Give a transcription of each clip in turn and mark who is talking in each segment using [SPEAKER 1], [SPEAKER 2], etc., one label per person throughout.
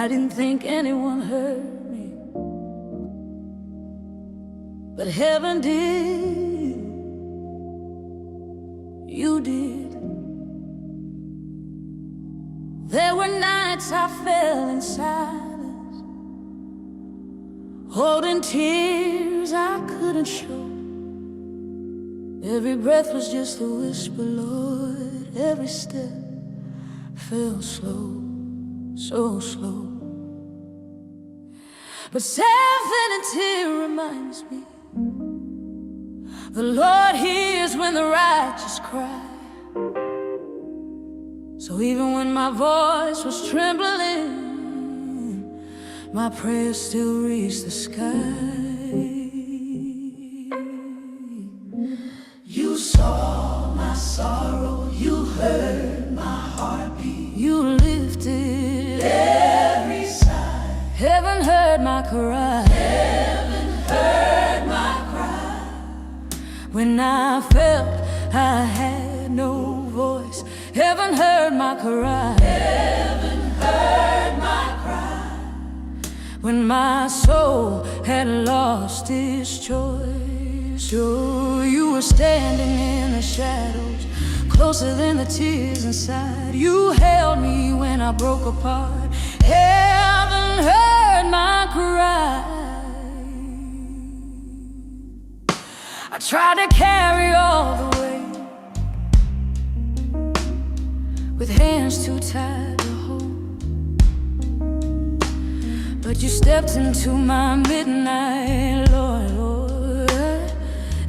[SPEAKER 1] I didn't think anyone heard me, but heaven did. You did. There were nights I fell in silence, holding tears I couldn't show. Every breath was just a whisper, Lord. Every step fell slow, so slow. But self-vanity reminds me the Lord hears when the righteous cry. So even when my voice was trembling, my prayers still reached the sky. You saw my sorrow, you heard my heartbeat, you lifted every sigh. Heaven heard my cry, heaven heard my cry. When I felt I had no voice, heaven heard my cry, heaven heard my cry. When my soul had lost its choice, so you were standing in the shadows, closer than the tears inside. You held me when I broke apart, heaven heard my cry. I tried to carry all the weight, with hands too tired to hold, but you stepped into my midnight, Lord, Lord,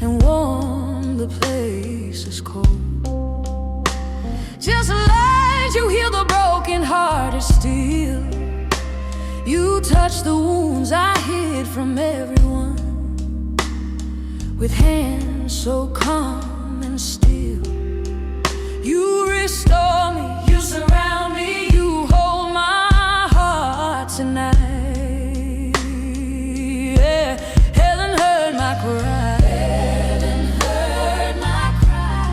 [SPEAKER 1] and warmed the places cold. Just like you heal the broken-hearted still, you touched the wounds I hid from everyone, with hands so calm and still. You restore me, you surround me, you hold my heart tonight. Yeah, heaven heard my cry, heaven heard my cry.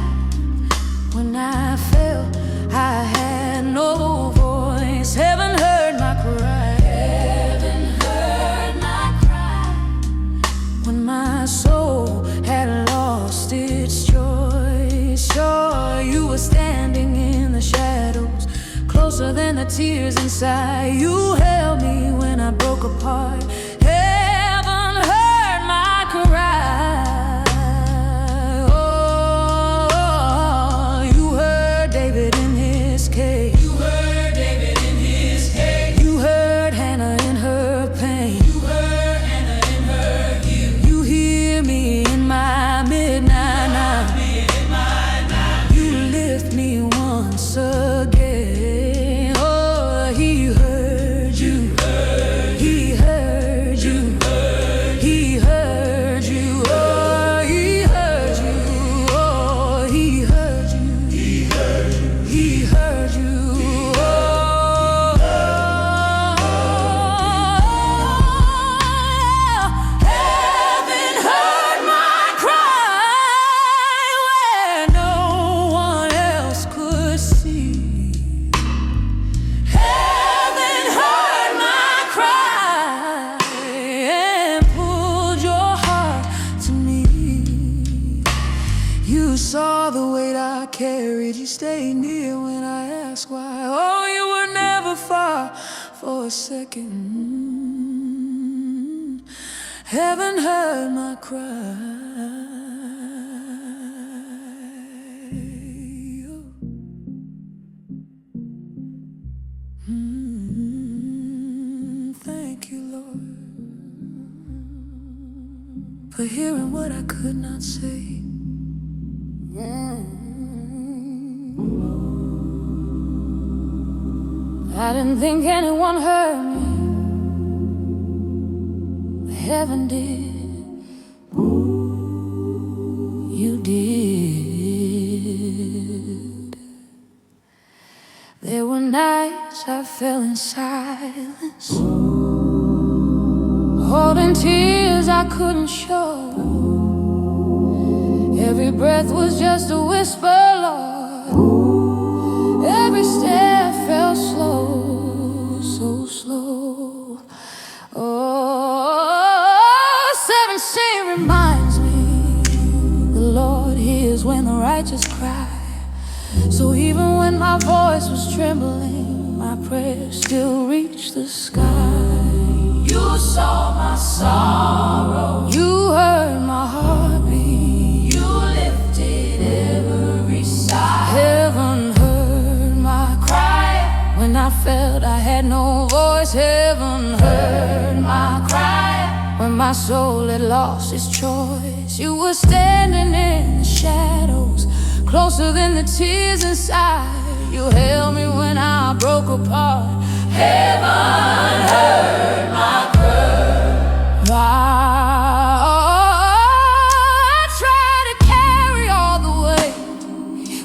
[SPEAKER 1] When I felt I had no voice, heaven heard my cry, heaven heard my cry. When my soul had lost its choice, sure, you were standing in the shadows, closer than the tears inside. You held me when I broke apart, heaven heard my cry. Oh, you heard David in his cave, you heard David in his cave. You heard Hannah in her pain, you heard Hannah in her guilt. You hear me in my midnight night, you lift me once again. Oh, he heard you, he heard you, he heard you. Oh, he heard you, oh, he heard you, he heard you, he heard you. Oh, heaven heard my cry where no one else could see. Heaven heard my cry and pulled your heart to me. You saw the weight I carried, you stayed near when I asked why. Oh, you were never far for a second. Heaven heard my cry. Thank you, Lord, for hearing what I could not say. I didn't think anyone heard me, but heaven did. You did. There were nights I fell in silence, holding tears I couldn't show. Every breath was just a whisper, Lord. Every step felt slow, so slow. heals when the righteous cry. So even when my voice was trembling, my prayers still reached the sky. You saw my sorrow, you heard my heartbeat, you lifted every sigh. Heaven heard my cry when I felt I had no voice. Heaven heard my cry when my soul had lost its choice. You were standing in the shadows, closer than the tears inside. You held me when I broke apart. Heaven heard my prayer. I tried to carry all the weight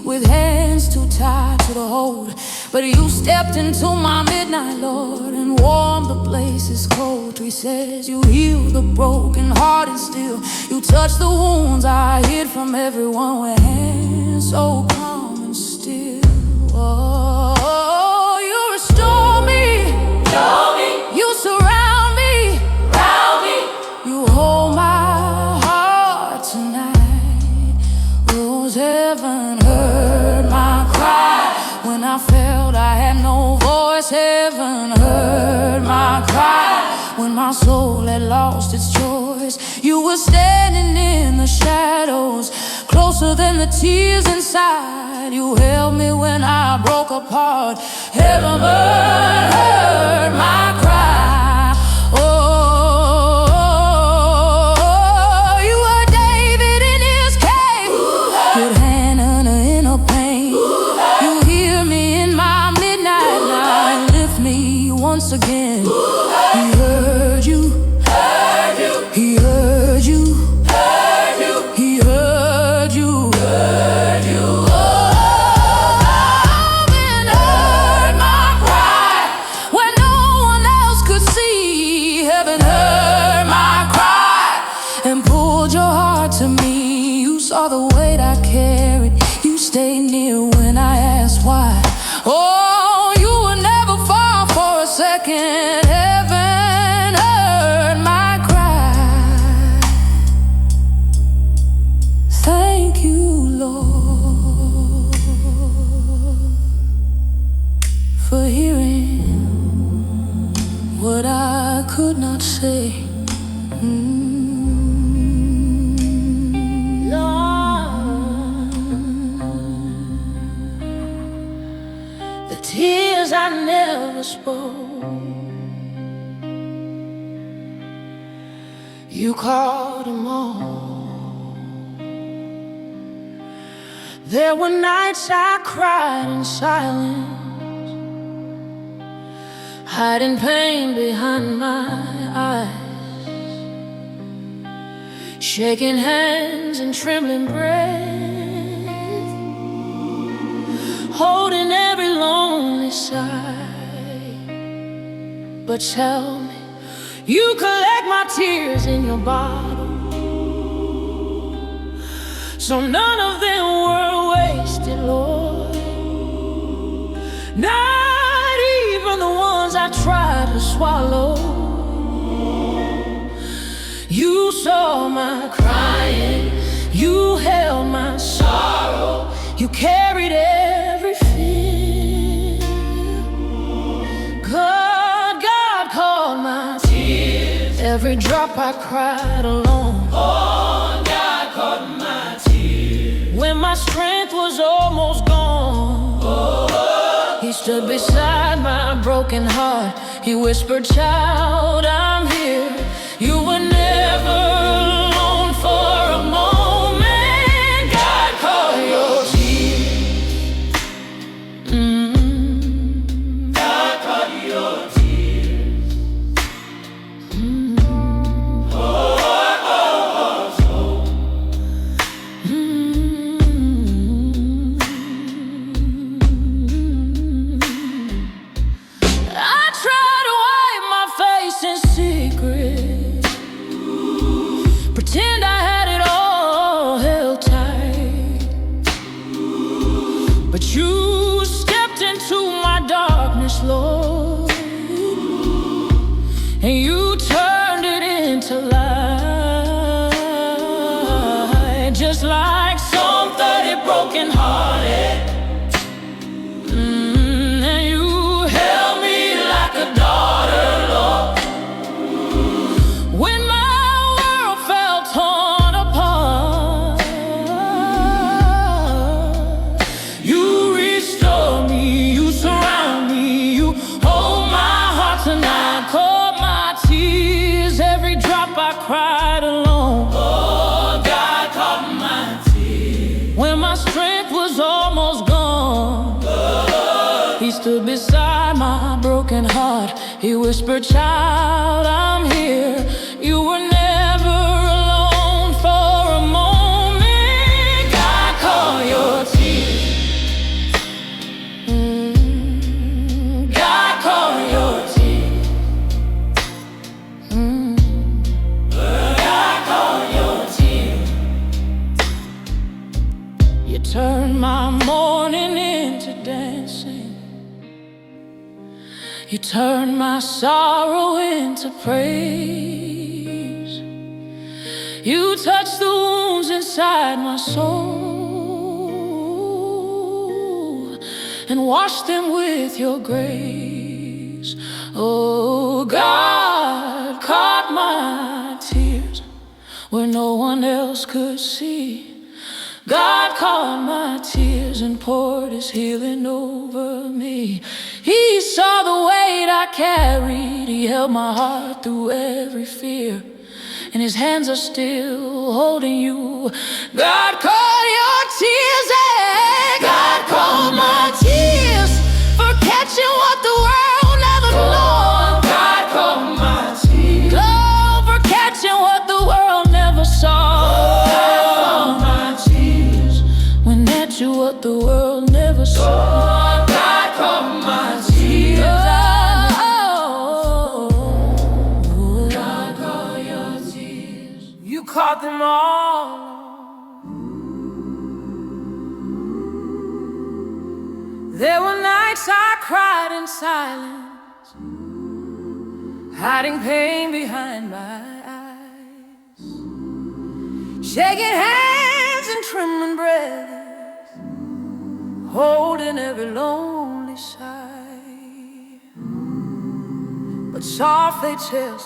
[SPEAKER 1] with hands too tied to the hold, but you stepped into my midnight, Lord, and warmed the places cold. He says you heal the broken hearted still. You touch the wounds I hid from everyone with hands so calm and still. Oh, you restore me, you surround me, you hold my heart tonight. Rose heaven heard my cry when I felt I had no voice. Heaven heard my cry when my soul had lost its choice. You were standing in the shadows, closer than the tears inside. You held me when I broke apart. Heaven heard my cry. Oh, you were David in his cave, good Hannah in her pain. You hear me in my midnight night, lift me once again. He heard you, he heard you, he heard you. And pulled your heart to me. You saw the weight I carried. You stayed near when I asked why. Oh, you were never far for a second. Heaven heard my cry. Thank you, Lord, for hearing what I could not say. The tears I never spoke, you caught them all. There were nights I cried in silence, hiding pain behind my eyes, shaking hands and trembling breath, holding every lonely sigh. But tell me, you collect my tears in your bottle, so none of them were wasted, Lord. Not even the ones I tried to swallow. You saw my crying, you held my sorrow, you carried every fear. God called my tears, every drop I cried alone. Oh, God caught my tears when my strength was almost gone. Oh, He stood beside my broken heart. He whispered, child, I'm here. You were never alone for a moment. God caught your tears. God caught your tears. I tried to wipe my face in secret, pretend I had it all held tight, but you stepped into my darkness, Lord, and you turned it into light, just like something stood beside my broken heart. He whispered, "Child, I'm here. You were never alone for a moment. God caught your tears. God caught your tears. God caught your tears. You turned my morning into dancing. You turned my sorrow into praise. You touched the wounds inside my soul and washed them with your grace. Oh, God caught my tears where no one else could see. God caught my tears and poured His healing over me. He saw the weight I carried. He held my heart through every fear, and His hands are still holding you. God caught your tears, God caught my tears for catching what the world never known. God caught my tears, oh, for catching what the world never saw. What the world never saw. Oh, God caught my tears. Oh, God caught your tears. You caught them all. There were nights I cried in silence, hiding pain behind my eyes, shaking hands and trembling breath, holding every lonely sigh. But soft they tells,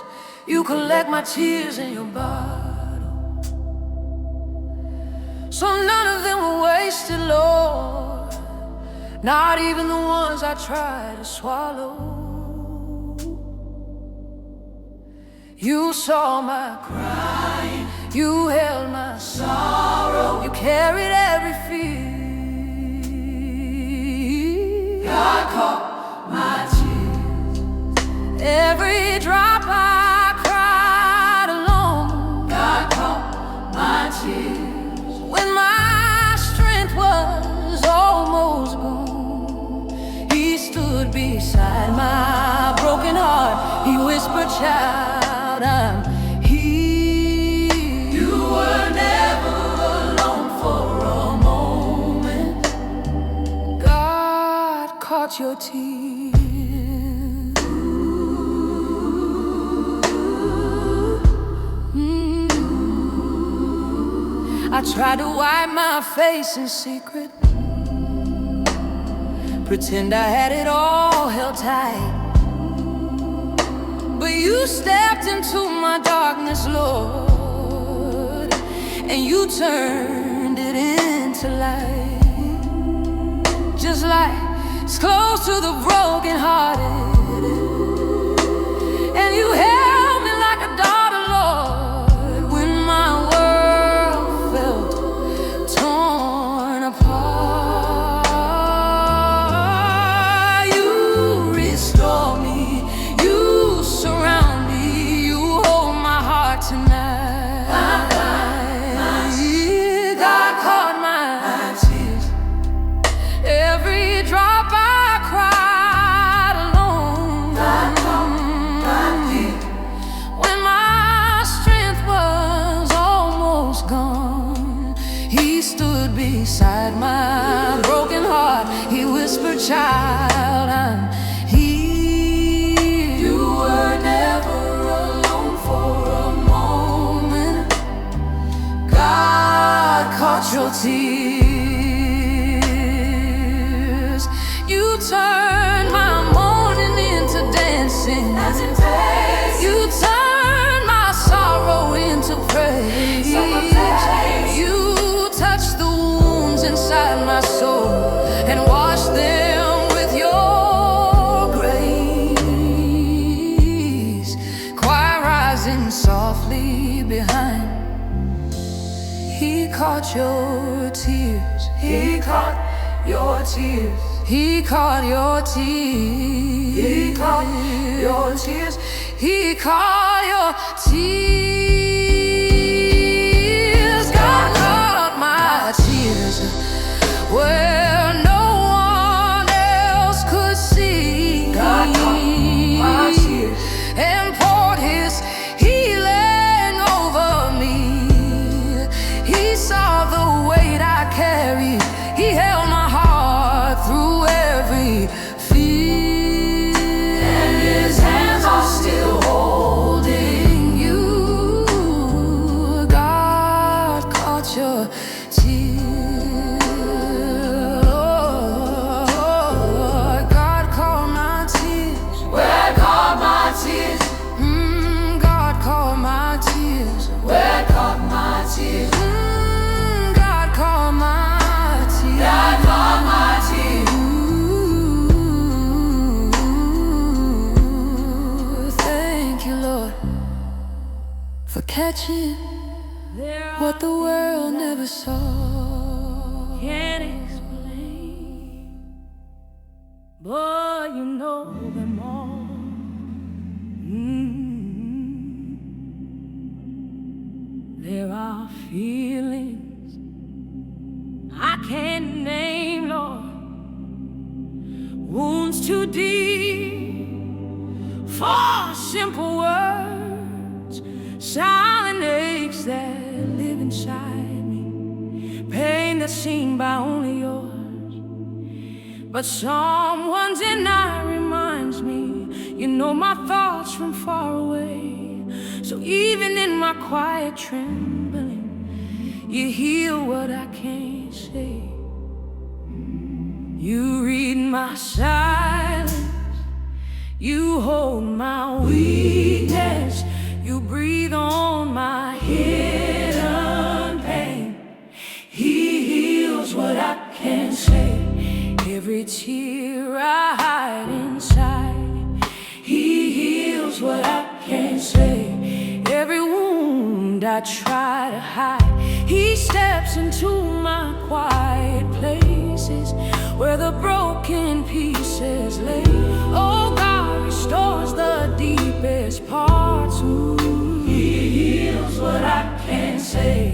[SPEAKER 1] you collect my tears in your bottle, so none of them were wasted, Lord, not even the ones I tried to swallow. You saw my crying, you held my sorrow, you carried every fear. God caught my tears, every drop I cried alone. God caught my tears when my strength was almost gone. He stood beside my broken heart. He whispered, "Child, I'm here." You were never alone for a moment. God caught your tears. I tried to wipe my face in secret, pretend I had it all held tight, but you stepped into my darkness, Lord, and you turned it into light. Just like it's close to the broken-hearted, and you held me like a daughter, Lord, when my world felt torn apart. You restore me, you surround me, you hold my heart tonight. God caught my tears, every drop I cried alone. God caught my tears when my strength was almost gone. He stood beside my broken heart. He whispered, "Child, I'm here." You were never alone for a moment. God caught your tears. You turned my mourning into dancing. You turned my sorrow into praise. You touched the wounds inside my soul and washed them with your grace. Choir rising softly behind, He caught your tears. He caught your tears. He caught your tears. He caught your tears. He caught your tears. God caught my tears where no one else could see. God caught my tears and poured His healing over me. He saw the weight I carried. He held my heart through every fear, and His hands are still holding you. God caught your tears. God caught my tears. Where caught my tears? God caught my tears. Where caught my tears? God caught my tears. God caught my tears. Ooh, thank you, Lord, for catching what the world never saw. Can't explain, but you know them all. There are feelings I can't name, Lord. Wounds too deep for simple words. Silent aches that live inside me. Pain that's seen by only yours. But someone tonight reminds me, you know my thoughts from far away. So even in my quiet trembling, you heal what I can't say. You read my silence. You hold my weakness. You breathe on my hidden pain. He heals what I can't say. Every tear I hide inside. He heals what I can't say. Every wound I try to hide. He steps into my quiet places where the broken pieces lay. Oh, God restores the deepest parts. Ooh, He heals what I can't say.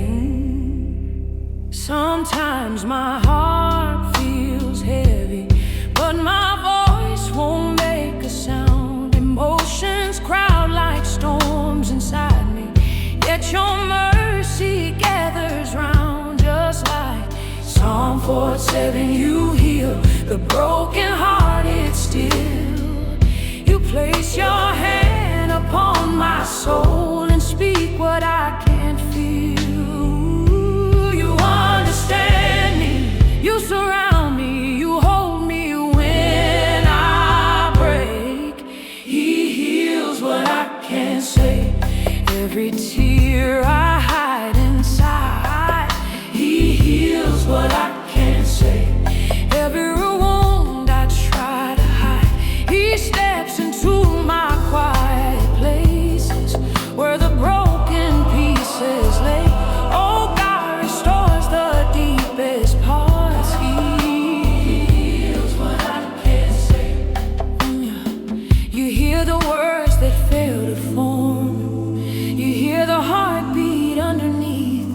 [SPEAKER 1] Sometimes my heart feels heavy, but my voice won't make a sound. Emotions crowd like storms inside me, yet your mercy gathers round. Just like Psalm 4:7, you heal the broken-hearted still. You place your hand upon my soul and speak what I can't feel. You understand me, you surround me, you hold me when I break. He heals what I can't say. Every tear I hide inside, He heals what I can't say. Every wound I try to hide, He steps into my quiet places where the broken pieces lay. Oh, God restores the deepest parts. He heals what I can't say. You hear the words that fail to form. You hear the heartbeat underneath.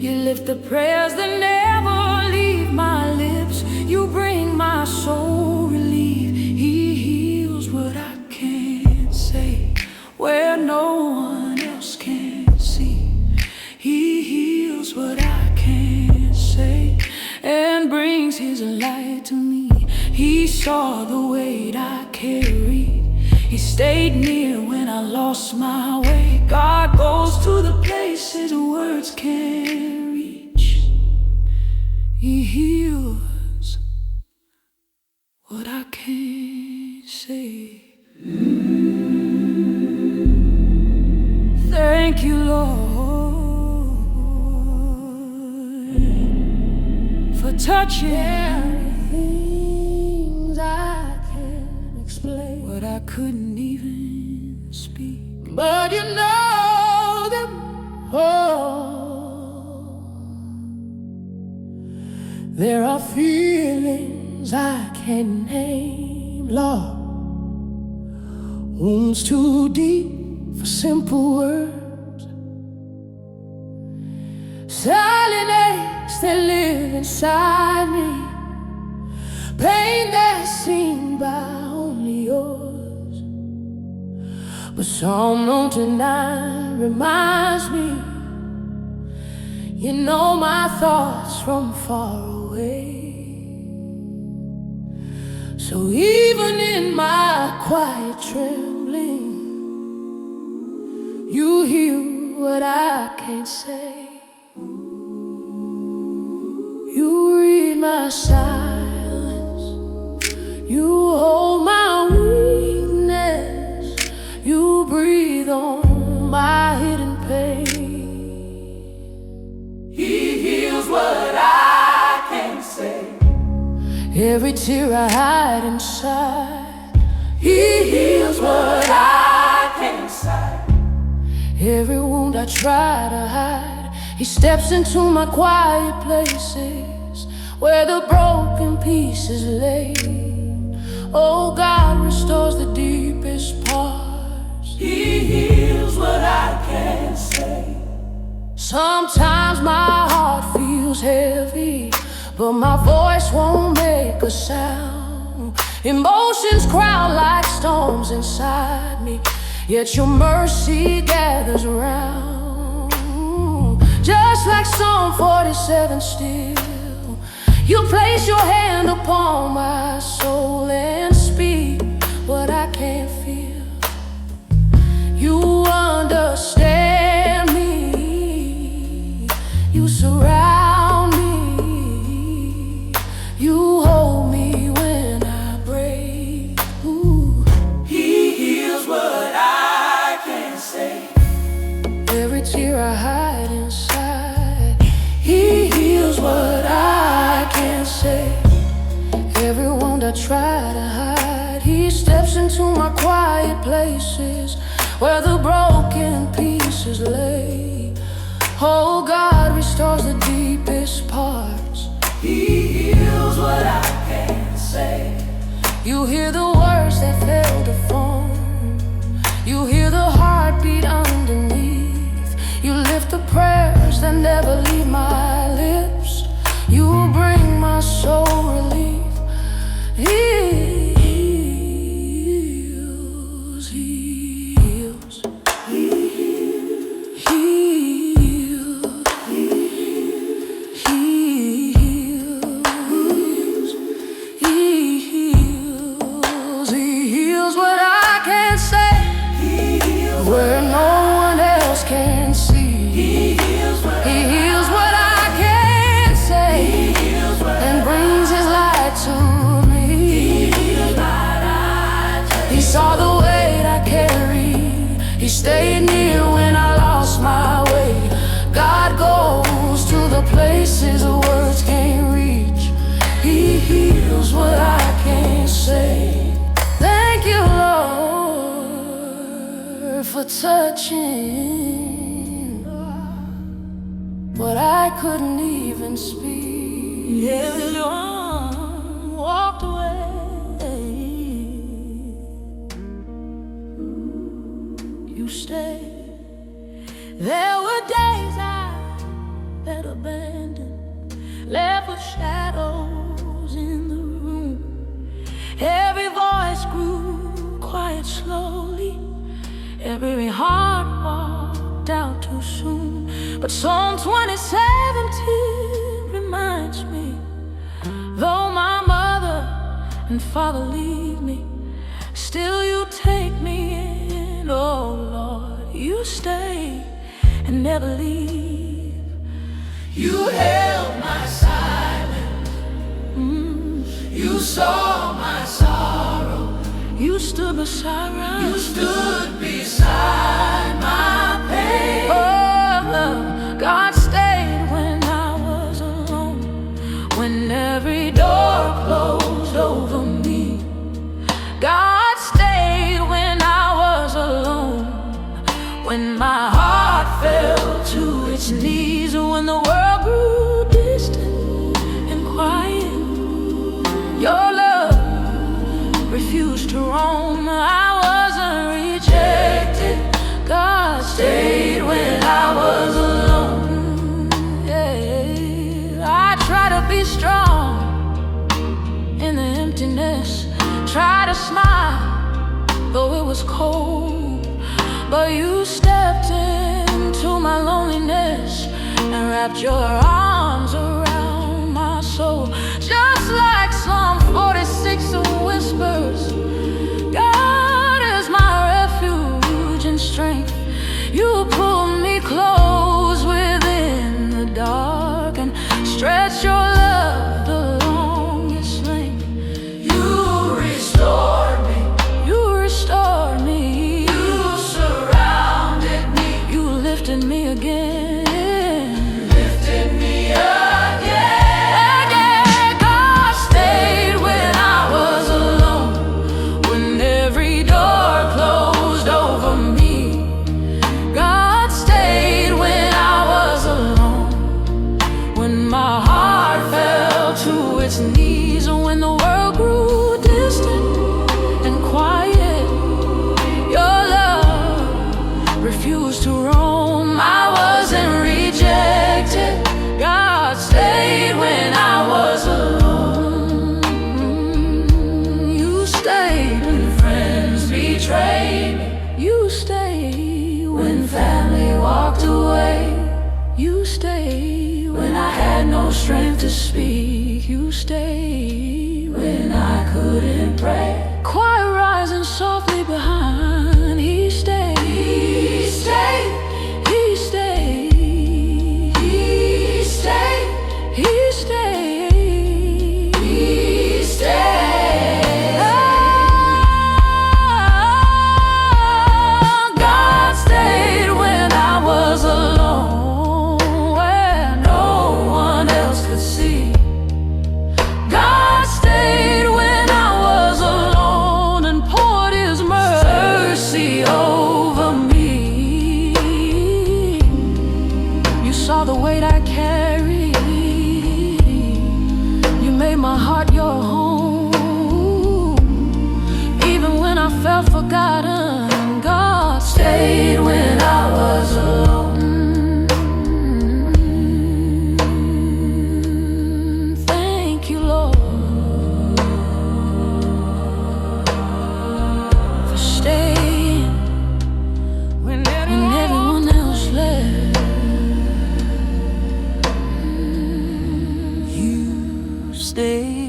[SPEAKER 1] You lift the prayers that never leave my lips. You bring my soul relief. He heals what I can't say, where no one else can see. He heals what I can't say and brings His light to me. He saw the weight I carried. He stayed near when I lost my way. God goes to the places words can't reach. He heals what I can't say. Thank you, Lord, for touching things I can't explain, what I couldn't even speak. But you know them all. There are feelings I can't name, Lord. Wounds too deep for simple words. Silent aches that live inside me. Pain that's seen by only yours. But Psalm 109 reminds me, you know my thoughts from far away. So even in my quiet trembling, you hear what I can't say. You read my silence, you hold my weakness, you breathe on my hidden pain. He heals what I can't say. Every tear I hide inside, He heals what I can't say. Every wound I try to hide, He steps into my quiet places where the broken pieces lay. Oh, God restores the deepest parts. He heals what I can't say. Sometimes my heart feels heavy, but my voice won't make a sound. Emotions crowd like storms inside me, yet your mercy gathers around. Just like Psalm 47 still, you place your hand upon my soul and speak what I can't feel. You understand me, you surround me, you hold me when I break. Ooh. He heals what I can't say. Every tear I hide inside, He heals what I can't say. Every wound I try to hide, He steps into my quiet places where the broken pieces lay. Oh, God restores the deepest parts. He heals what I can't say. You hear the words that fail to form, you hear the heartbeat underneath. You lift the prayers that never leave my lips. You bring my soul relief. He heals, He heals, He heals, He heals, He heals, He heals what I can't say. He heals where no one else can see. He heals what I can't say, and brings His light to me. He saw the weight I carried, He stayed near when I lost my way. God goes to the places words can't reach. He heals what I can't say. Thank you, Lord, for touching what I couldn't even speak. Everyone walked away. You stayed. There were days I felt abandoned, left with shadows in the room. Every voice grew quiet slowly, every heart walked out too soon. But Psalm 27:10 reminds me, though my mother and father leave me, still you take me in. Oh Lord, you stay and never leave. You held my silence, you saw my sorrow, you stood beside my pain. Oh, God stayed when I was alone, when every door closed over me. God stayed when I was alone, when my heart fell to its knees, when the world grew distant and quiet. be strong in the emptiness. Try to smile, though it was cold. But you stepped into my loneliness and wrapped your arms around my soul. Just like Psalm 46 whispers, God is my refuge and strength. You pull me close within the dark and stretch your love the longest length. You restored me. You restored me. You surrounded me. You lifted me again. Lifted me again. God stayed when I was alone, when every door closed over me. God stayed when I was alone, when my heart fell to its knees, and when the world grew distant and quiet. Your love refused to roam. I wasn't rejected. God stayed when I was alone. You stayed when friends betrayed me. You stayed when family walked away. You stayed when I had no strength to speak. You stayed when I couldn't pray. Quiet rising softly behind. He stayed. He stayed. He stayed. He stayed. He stayed. He stayed. God stayed when I was alone, where no one else could see. God stayed when I was alone and poured His mercy over me. You saw the weight I carried. You made my heart your home. Even when I felt forgotten, God stayed when I was alone. Thank you, Lord, for staying when everyone else left. You stayed.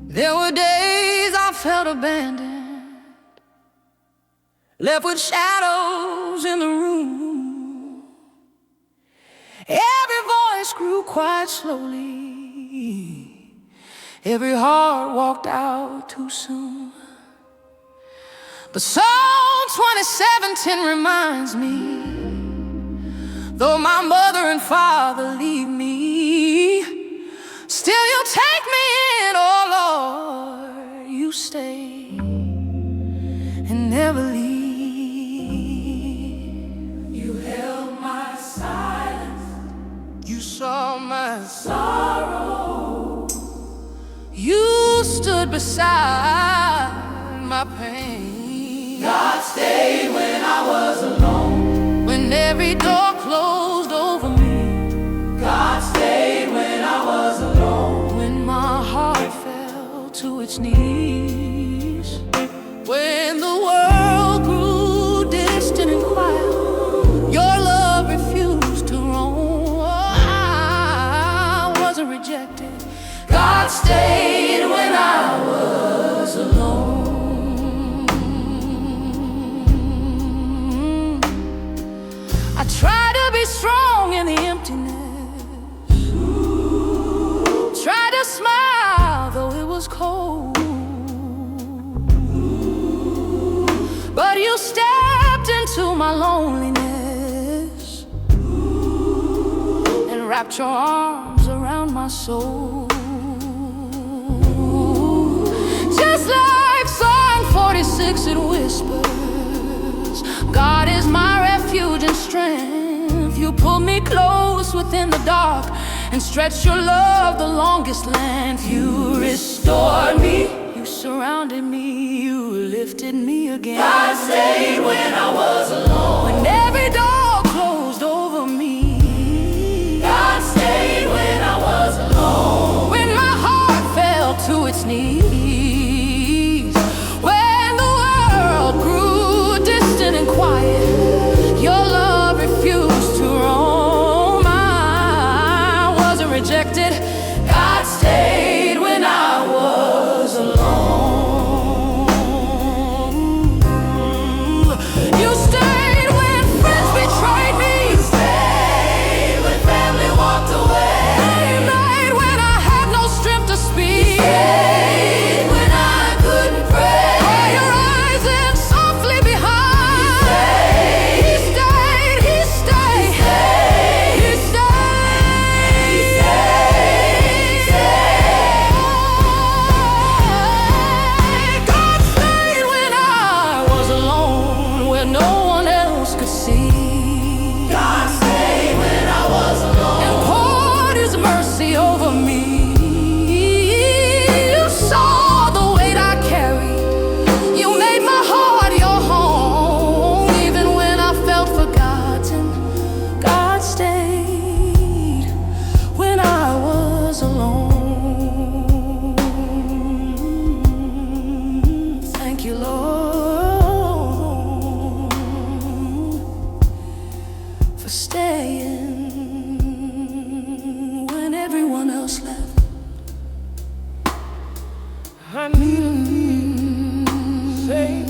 [SPEAKER 1] There were days I felt abandoned, left with shadows in the room. Every voice grew quiet slowly. Every heart walked out too soon. But Psalm 27:10 reminds me, though my mother and father leave me, still you take me in, oh Lord. You stay and never leave. You held my silence. You saw my sorrow. You stood beside my pain. God stayed when I was alone, when every door closed over me. God stayed when I was alone, when my heart fell to its knees. When the world grew distant and quiet, your love refused to roam. I wasn't rejected. God stayed when I was alone. I tried to be strong in the emptiness, tried to smile though it was cold. But you stepped into my loneliness and wrapped your arms around my soul. Just like Psalm 46, it whispers, God is my refuge and strength. You pull me close within the dark and stretch your love the longest length. You restored me. You surrounded me. You lifted me again. God stayed when I was alone, when every door closed over me. for staying when everyone else left.
[SPEAKER 2] I need a safe.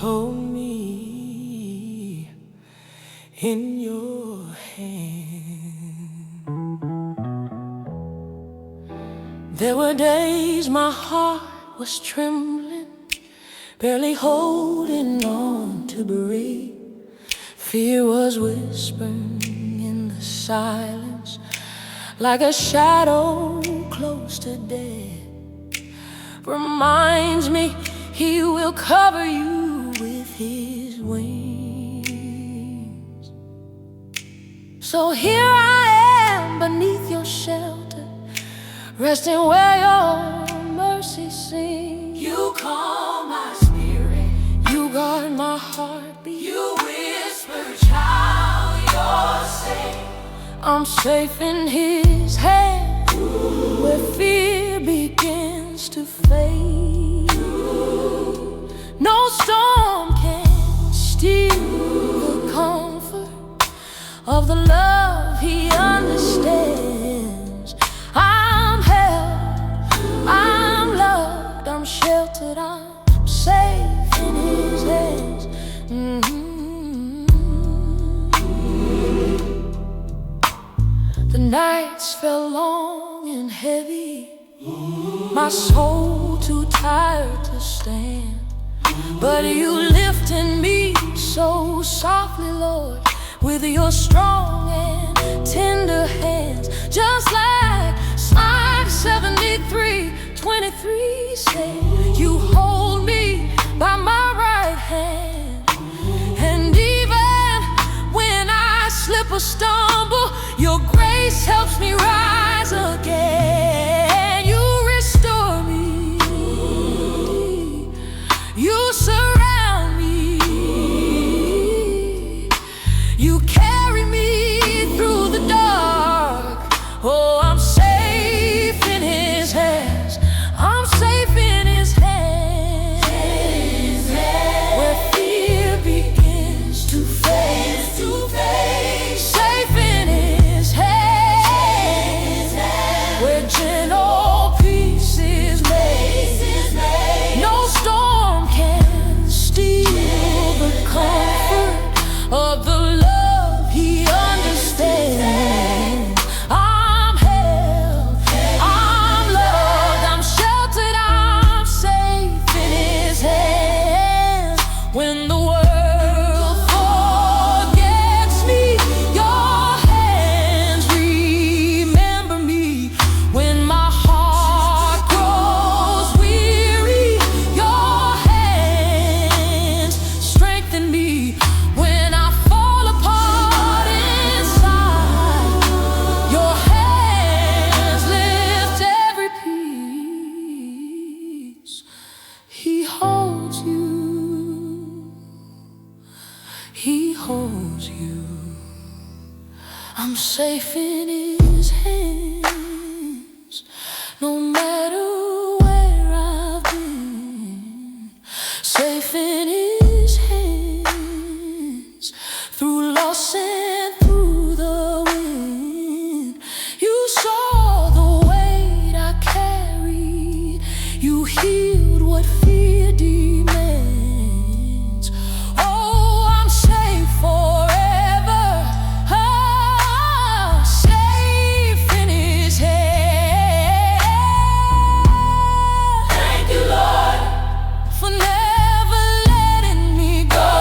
[SPEAKER 2] Hold me in your hand. There were days my heart was trembling, barely holding on to breathe. Fear was whispering in the silence, like a shadow close to death. Reminds me he will cover you with his wings. So here I am beneath your shelter, resting where your mercy sings.
[SPEAKER 1] You calm my spirit,
[SPEAKER 2] You guard my heartbeat.
[SPEAKER 1] you whisper, child, you're safe.
[SPEAKER 2] I'm safe in his hand, where fear begins to fade. No storm can steal the comfort of the love he understands. I'm held, I'm loved, I'm sheltered, I'm safe in his hands. The nights felt long and heavy, my soul too tired to stand. But you lifted me so softly, Lord, with your strong and tender hands. Just like Psalm 73:23 said, you hold me by my right hand. And even when I slip or stumble, your grace helps me rise again. You restore me, you surround me, you carry me through the dark. Oh, I'm safe in his hands, I'm safe in his hands, where fear begins to fade. Safe in his hands, where gentle peace is made. No storm can steal the comfort of the love he understands. I'm held, I'm loved, I'm sheltered, I'm safe in his hands. When the world forgets me, your hands remember me. When my heart grows weary, your hands strengthen me. When I fall apart inside, your hands lift every piece. He holds you, he holds you. I'm safe in his hands, no matter where I've been. Safe in his hands, through loss and through the wind. You saw the weight I carried, you healed what fear demands. Oh, I'm safe forever, oh, safe in his hands.
[SPEAKER 1] Thank you, Lord,
[SPEAKER 2] For never letting me go.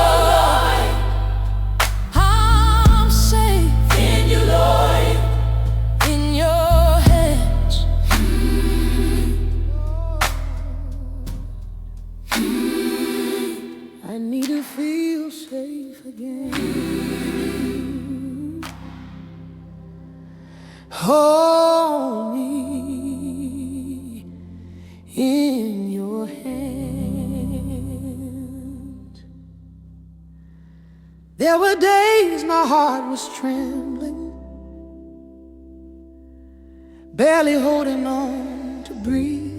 [SPEAKER 2] I'm safe
[SPEAKER 1] in you, Lord.
[SPEAKER 2] in your hands. I need to feel safe again. Hold me in your hands. There were days my heart was trembling, barely holding on to breathe.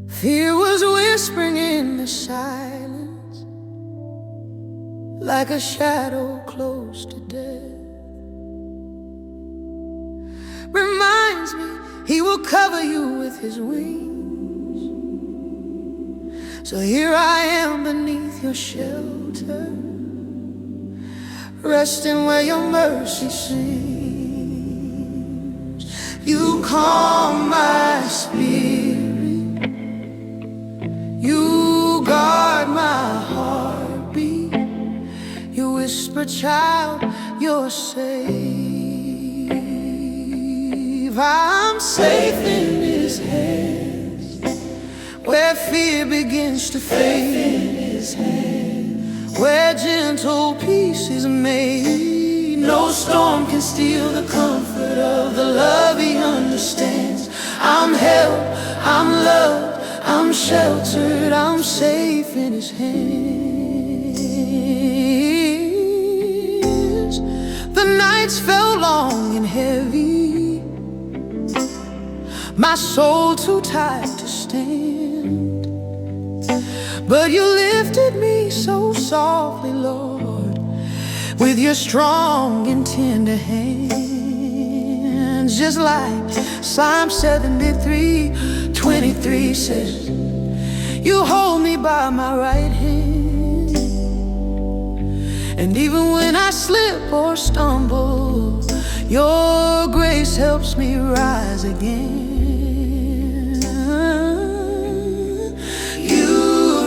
[SPEAKER 2] Fear was whispering in the
[SPEAKER 1] like a shadow close to death. Reminds me he will cover you with his wings. So here I am beneath your shelter, resting where your mercy sings. You calm my spirit, you guard my heartbeat. You whisper, child, you're safe. I'm safe in his hands, where fear begins to fade, where gentle peace is made. No storm can steal the comfort of the love he understands. I'm held, I'm loved, I'm sheltered, I'm safe in his hands. The nights felt long and heavy, my soul too tired to stand, but you lifted me so softly, Lord, with your strong and tender hands. Just like Psalm 73:23 says, you hold me by my right hand, and even when I slip or stumble, your grace helps me rise again.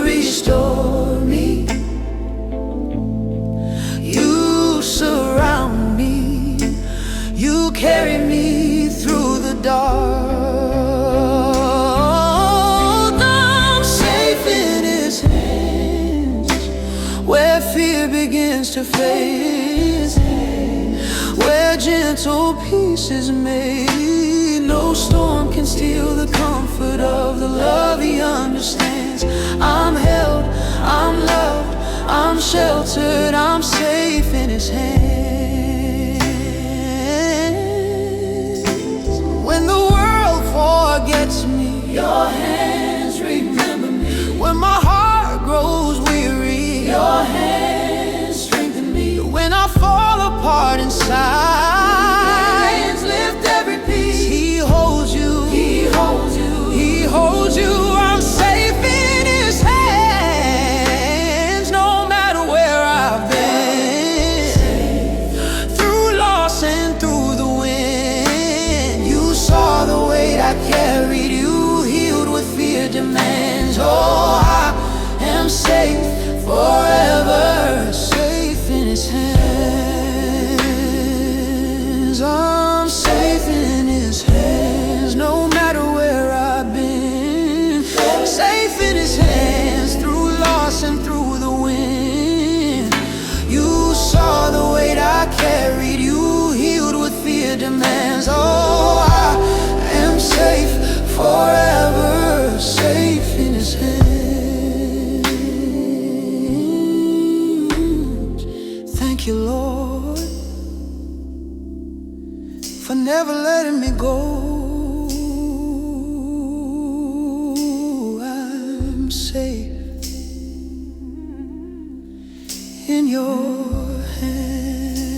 [SPEAKER 1] Restore me, you surround me, you carry me through the dark. I'm safe in his hands, where fear begins to fade, where gentle peace is made. No storm can steal the comfort of the love he understands. I'm held, I'm loved, I'm sheltered, I'm safe in his hands. When the world forgets me, your hands remember me. When my heart grows weary, your hands strengthen me. When I fall apart inside, your hands lift every piece. He holds you, he holds you, he holds you. I'm safe in his hands, no matter where I've been, through loss and through the wind. You saw the weight I carried, you healed what fear demands. Oh, I am safe forever, safe in his hands. I'm safe in his hands, no matter where I've been. Safe in his hands, through loss and through the wind. You saw the weight I carried, you healed what fear demands. Oh, I am safe forever, safe in his hands. Thank you, Lord, for never letting me go. I'm safe in your hands.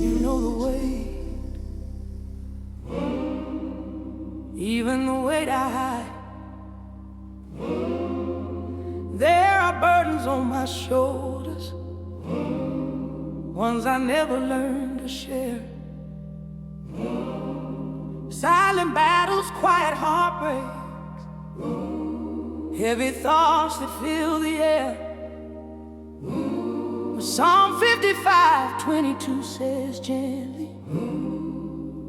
[SPEAKER 1] You know the weight, even the weight I hide. There are burdens on my shoulders, ones I never learned to share. Silent battles, quiet heartbreaks, heavy thoughts that fill the air. But Psalm 55:22 says gently,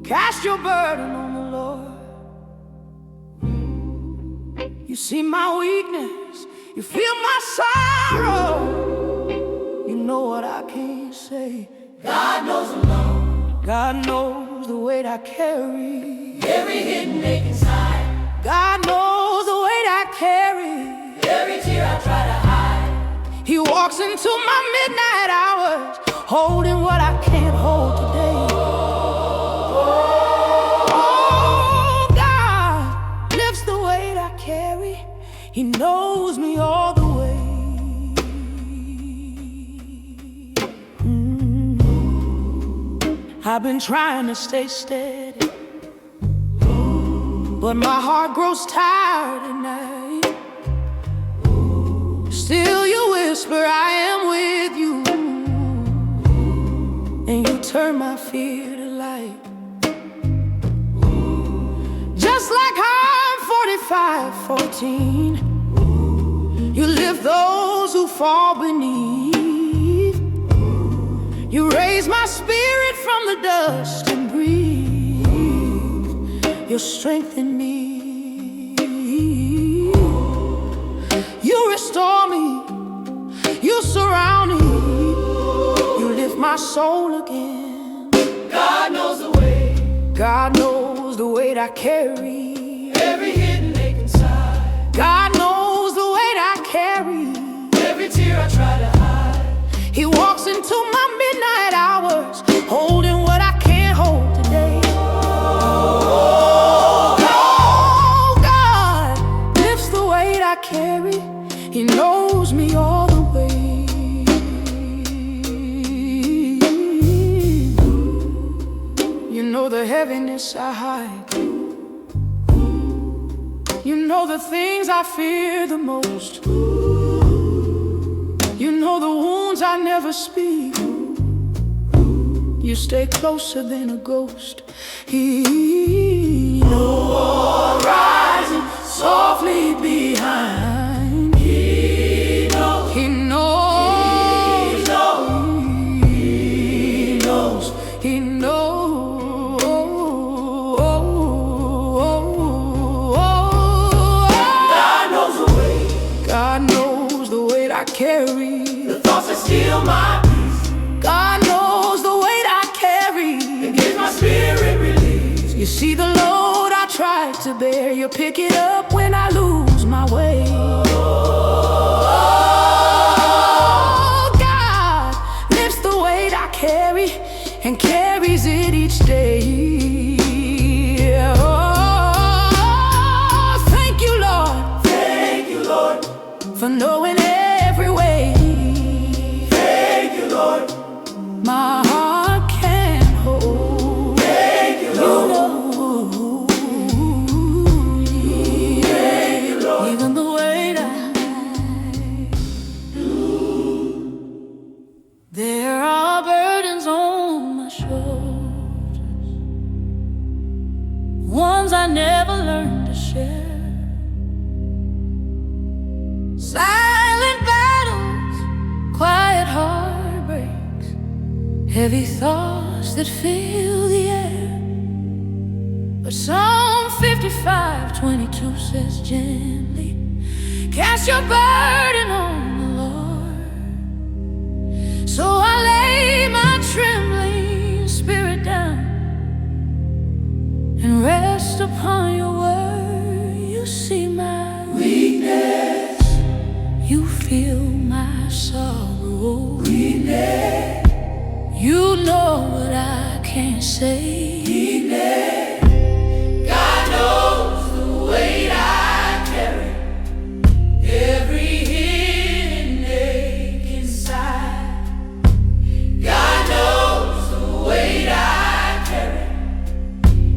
[SPEAKER 1] cast your burden on the Lord. You see my weakness, you feel my sorrow. You know what I can't say. God knows alone. God knows the weight I carry, every hidden ache inside. God knows the weight I carry, every tear I try to hide. He walks into my midnight hours, holding what I can't hold today. Oh, God lifts the weight I carry. He knows me all the way. I've been trying to stay steady, but my heart grows tired at night. Still you whisper I am with you, and you turn my fear to light. Just like I'm 45-14, you lift those who fall beneath. You raise my spirit from the dust and breathe your strength in me. You restore me, you surround me, you lift my soul again.
[SPEAKER 2] God knows the way.
[SPEAKER 1] God knows the weight I carry,
[SPEAKER 2] Every hidden ache inside.
[SPEAKER 1] God knows the weight I carry,
[SPEAKER 2] Every tear I try to hide.
[SPEAKER 1] He walks into my midnight hours, holding what I can't hold today. Oh, God lifts the weight I carry. He knows me all the way. You know the heaviness I hide. You know the things I fear the most. You know the wounds I never speak. You stay closer than a ghost. He knows, rising softly behind. He knows, he knows, he knows, he knows.
[SPEAKER 2] God knows the way.
[SPEAKER 1] God knows the weight I carry,
[SPEAKER 2] The thoughts that steal my peace.
[SPEAKER 1] God knows the weight I carry.
[SPEAKER 2] It gives my spirit release.
[SPEAKER 1] You see the load I tried to bear, you pick it up when I lose my way. Oh, God lifts the weight I carry and carries it each day. Oh, thank you, Lord.
[SPEAKER 2] Thank you, Lord.
[SPEAKER 1] For knowing every way.
[SPEAKER 2] Thank you, Lord.
[SPEAKER 1] My heart can't hold.
[SPEAKER 2] Thank you, Lord.
[SPEAKER 1] Thank you, Lord. Even the weight I do. There are burdens on my shoulders, ones I never learned to share. Silent battles, quiet heartbreaks, heavy thoughts that fill the air. But Psalm 55:22 says gently, cast your burden on the Lord. So I lay my trembling spirit down and rest upon your word. You see my
[SPEAKER 2] Weakness.
[SPEAKER 1] you feel my sorrow.
[SPEAKER 2] Weakness.
[SPEAKER 1] You know what I can't say.
[SPEAKER 2] Weakness. God knows the weight I carry. Every hidden ache inside. God knows the weight I carry.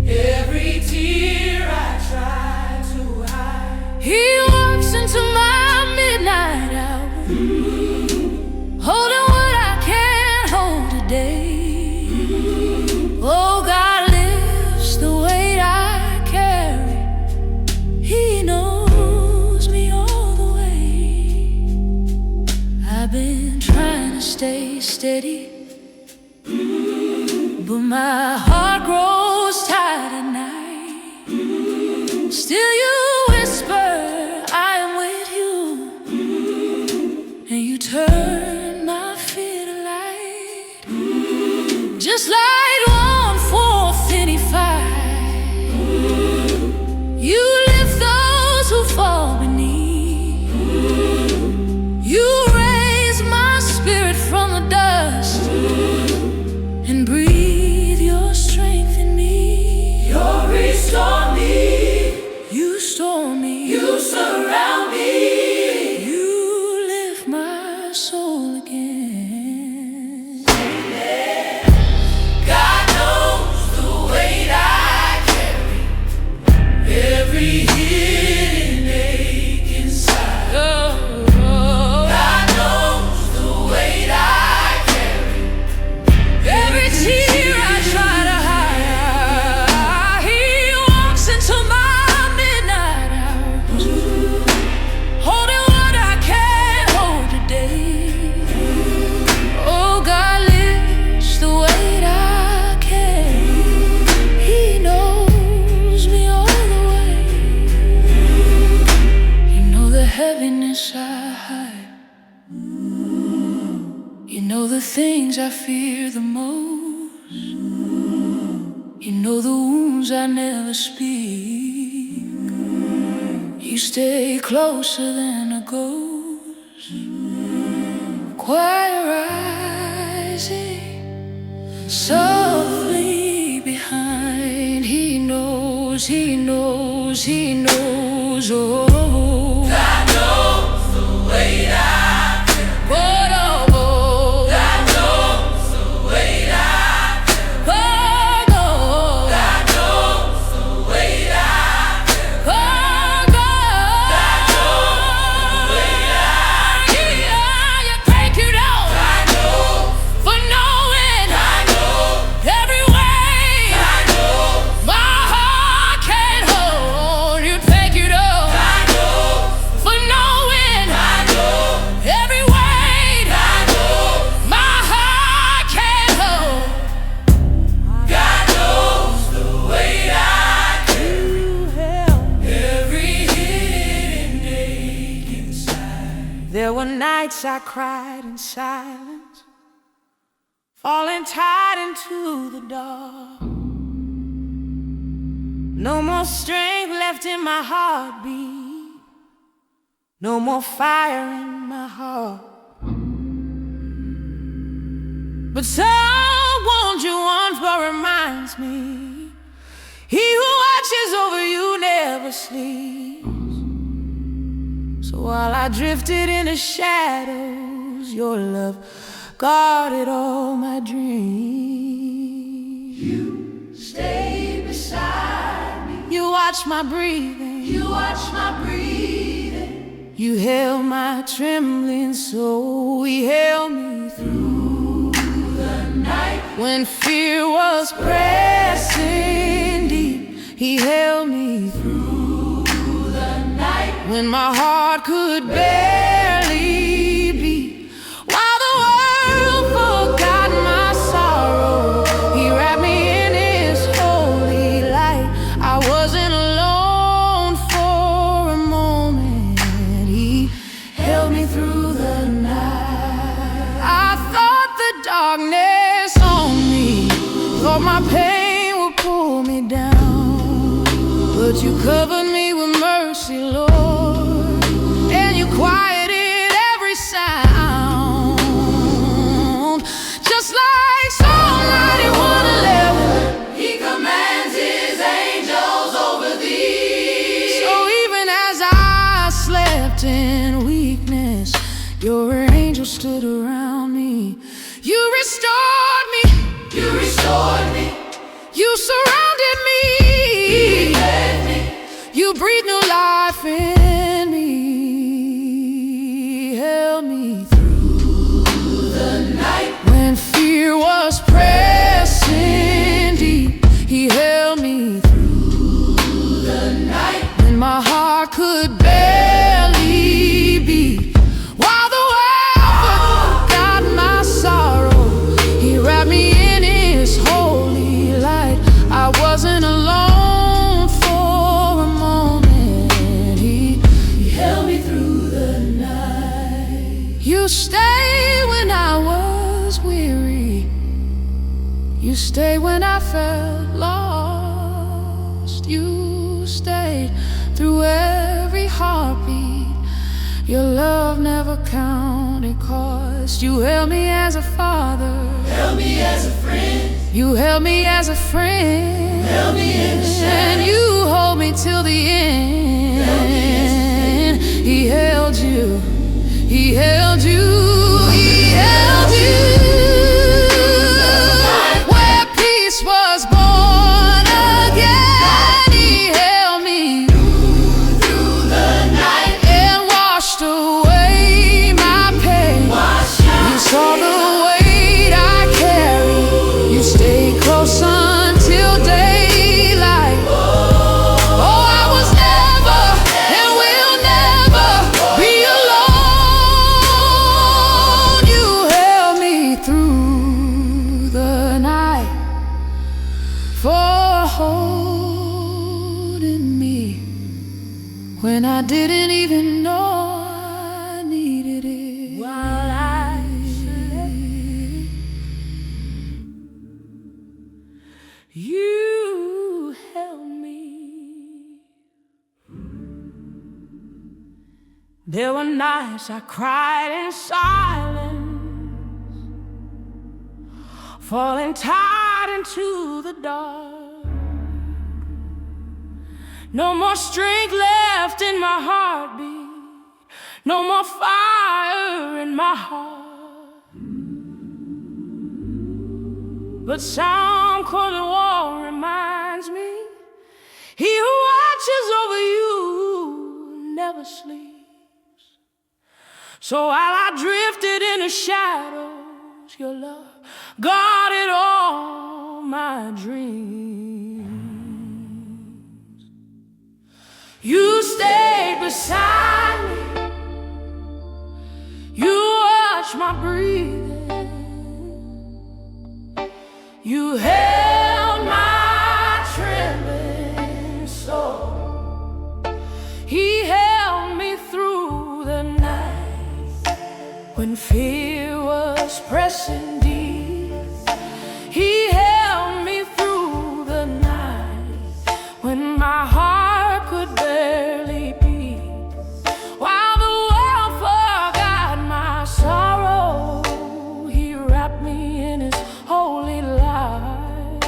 [SPEAKER 2] Every tear I try to hide.
[SPEAKER 1] He walks into my midnight hour, holding what I can't hold today. Oh, God lifts the weight I carry. He knows me all the way. I've been trying to stay steady, but my heart grows tired at night. Still you whisper I am with you, and you turn my fear to light. Just like one 4th any fire, you lift those who fall beneath. You raise my spirit from the dust and breathe your strength in me.
[SPEAKER 2] You restore me.
[SPEAKER 1] You store me.
[SPEAKER 2] You surround me.
[SPEAKER 1] You lift my soul again.
[SPEAKER 2] God knows know the things I fear the most. You know the wounds I never speak. You stay closer than a ghost. Quiet rising softly behind. He knows, he knows, he knows. Oh,
[SPEAKER 1] God knows the weight I
[SPEAKER 2] There were nights I cried in silence, falling tired into the dark. No more strength left in my heartbeat, no more fire in my heart. But Psalm 121 reminds me, he who watches over you never sleeps. So while I drifted in the shadows, your love guarded all my dreams.
[SPEAKER 1] You stayed beside me.
[SPEAKER 2] You watched my breathing.
[SPEAKER 1] You watched my breathing.
[SPEAKER 2] You held my trembling soul. You held me
[SPEAKER 1] through the night.
[SPEAKER 2] When fear was pressing deep, he held me through. When my heart could barely beat, while the world forgot my sorrow, he wrapped me in his holy light. I wasn't alone for a moment. He held me through the night. I thought the darkness on me, thought my pain would pull me down, but you covered me with mercy, Lord. Quieted every sound, just like Psalm 91:11.
[SPEAKER 1] He commands his angels over thee.
[SPEAKER 2] So even as I slept in weakness, your angels stood around me. You restored me.
[SPEAKER 1] You restored me.
[SPEAKER 2] You surrounded me.
[SPEAKER 1] You led me.
[SPEAKER 2] You breathed new life in me. Me
[SPEAKER 1] through the night.
[SPEAKER 2] When fear was pressing deep, he held me
[SPEAKER 1] through the night.
[SPEAKER 2] When my heart could barely beat, while the world forgot my sorrow, he wrapped me in his holy light. I wasn't alone for a moment. He
[SPEAKER 1] held me through the night.
[SPEAKER 2] You stayed when I was weary. You stayed when I felt lost. You stayed through every heartbeat. Your love never counted cost. You held me as a father.
[SPEAKER 1] Held me as a friend.
[SPEAKER 2] You held me as a friend.
[SPEAKER 1] Held me in the shadows.
[SPEAKER 2] And you hold me till the end. He held you. He held you, he held you. Where peace was born again, he held me
[SPEAKER 1] through the night
[SPEAKER 2] and washed away my pain. You saw the weight I carry. You stayed close until daylight. Oh, I was never and will never be alone. For holding me when I didn't even know I needed it.
[SPEAKER 1] While I slept
[SPEAKER 2] There were nights I cried in silence, falling tired into the dark. No more strength left in my heartbeat, no more fire in my heart. But some cold wall reminds me, he who watches over you never sleeps. So while I drifted in the shadows, your love guarded all my dreams. You stayed beside me, you watched my breathing, you held my trembling soul. He held me through the night when fear was pressing deep. He held me through the night when my heart could barely beat. While the world forgot my sorrow, he wrapped me in his holy light.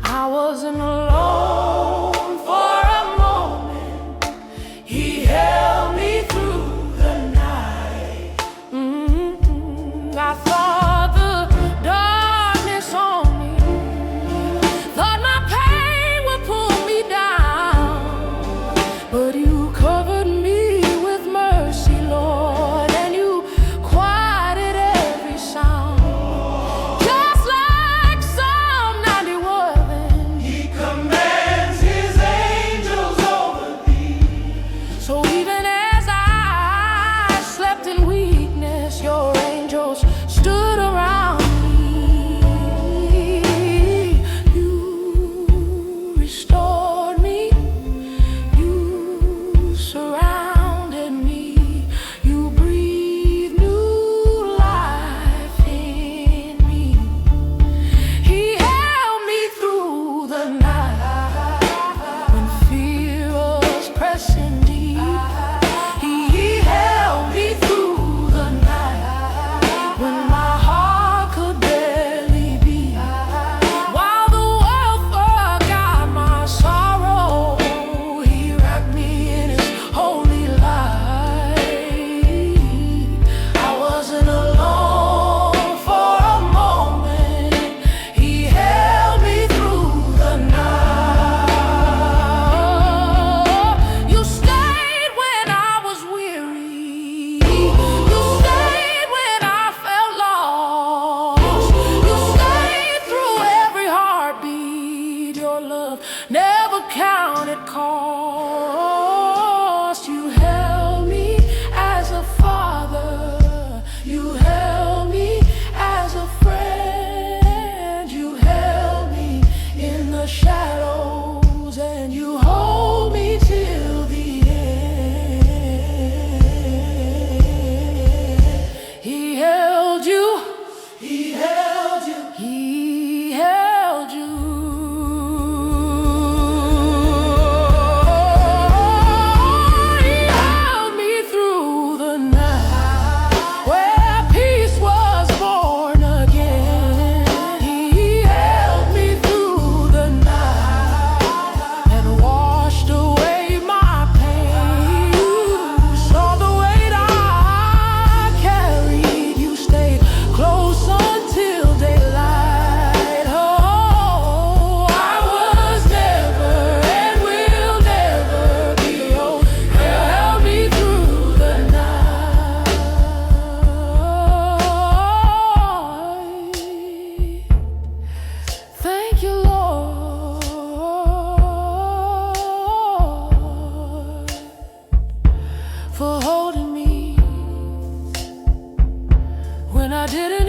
[SPEAKER 2] I wasn't alone for a moment. He held me through the night. I thought the darkness on me, thought my pain would pull me down, but you covered me with mercy, Lord, and you quieted every sound. Just like Psalm 91, he commands his angels over thee. So even as I slept in weakness, your angels stood around me. You restored me, you surrounded me, you breathed new life in me. He held me through the night when fear was pressing deep. He held me through the night when my heart could barely beat. While the world forgot my sorrow, he wrapped me in his holy light. I wasn't alone for a moment. He held me through the night. You stayed when I was weary. You stayed when I felt lost. You stayed through every heartbeat. Your love never counted cost. You held me as a father. You held me as a friend. You held me in the shadows, and you hold me till the end. He held you, he held you, he held you. He held me through the night where peace was born again. He held me through the night and washed away my pain. You saw the weight I carried. You stayed close until daylight. Oh, I was never and will never be alone. You held me through the night. Thank you, Lord, for holding me when I didn't